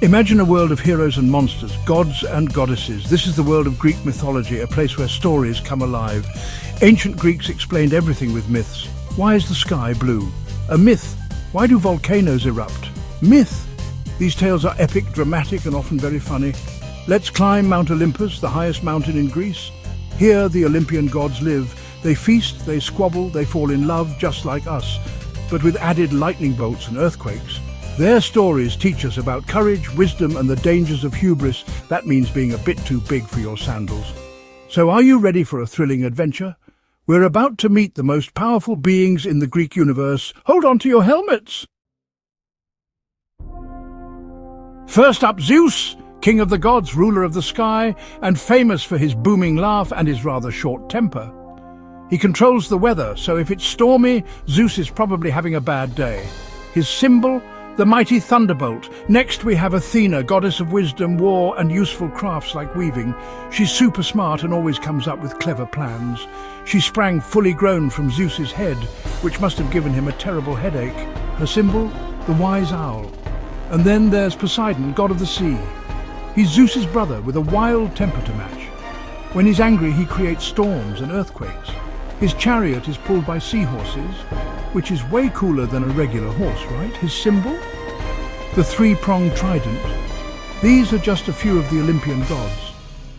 Imagine a world of heroes and monsters, gods and goddesses. This is the world of Greek mythology, a place where stories come alive. Ancient Greeks explained everything with myths. Why is the sky blue? A myth. Why do volcanoes erupt? Myth. These tales are epic, dramatic, and often very funny. Let's climb Mount Olympus, the highest mountain in Greece. Here the Olympian gods live. They feast, they squabble, they fall in love just like us, but with added lightning bolts and earthquakes. Their stories teach us about courage, wisdom, and the dangers of hubris. That means being a bit too big for your sandals. So are you ready for a thrilling adventure? We're about to meet the most powerful beings in the Greek universe. Hold on to your helmets! First up, Zeus, king of the gods, ruler of the sky, and famous for his booming laugh and his rather short temper. He controls the weather, so if it's stormy, Zeus is probably having a bad day. His symbol? The mighty thunderbolt. Next we have Athena, goddess of wisdom, war and useful crafts like weaving. She's super smart and always comes up with clever plans. She sprang fully grown from Zeus's head, which must have given him a terrible headache. Her symbol? The wise owl. And then there's Poseidon, god of the sea. He's Zeus's brother with a wild temper to match. When he's angry, he creates storms and earthquakes. His chariot is pulled by seahorses, which is way cooler than a regular horse, right? His symbol? The three-pronged trident. These are just a few of the Olympian gods.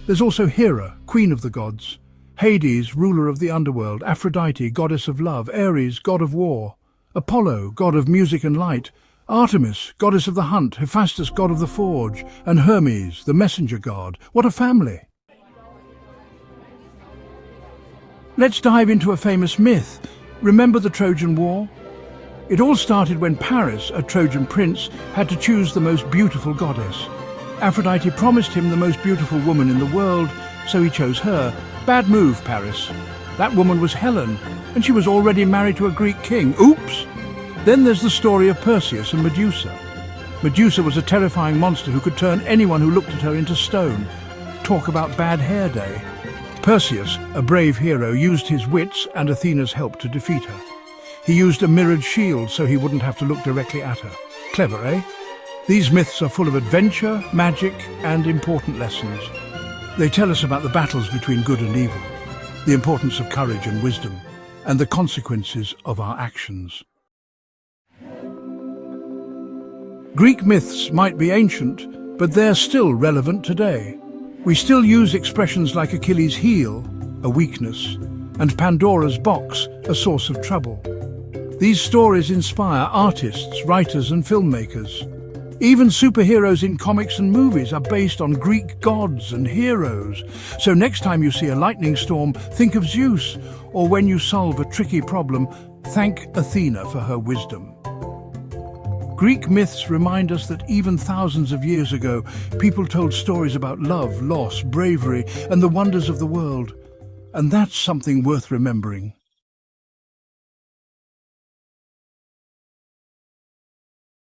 There's also Hera, queen of the gods, Hades, ruler of the underworld, Aphrodite, goddess of love, Ares, god of war, Apollo, god of music and light, Artemis, goddess of the hunt, Hephaestus, god of the forge, and Hermes, the messenger god. What a family! Let's dive into a famous myth. Remember the Trojan War? It all started when Paris, a Trojan prince, had to choose the most beautiful goddess. Aphrodite promised him the most beautiful woman in the world, so he chose her. Bad move, Paris. That woman was Helen, and she was already married to a Greek king. Oops! Then there's the story of Perseus and Medusa. Medusa was a terrifying monster who could turn anyone who looked at her into stone. Talk about bad hair day. Perseus, a brave hero, used his wits and Athena's help to defeat her. He used a mirrored shield so he wouldn't have to look directly at her. Clever, eh? These myths are full of adventure, magic, and important lessons. They tell us about the battles between good and evil, the importance of courage and wisdom, and the consequences of our actions. Greek myths might be ancient, but they're still relevant today. We still use expressions like Achilles' heel, a weakness, and Pandora's box, a source of trouble. These stories inspire artists, writers, and filmmakers. Even superheroes in comics and movies are based on Greek gods and heroes. So next time you see a lightning storm, think of Zeus, or when you solve a tricky problem, thank Athena for her wisdom. Greek myths remind us that even thousands of years ago, people told stories about love, loss, bravery, and the wonders of the world. And that's something worth remembering.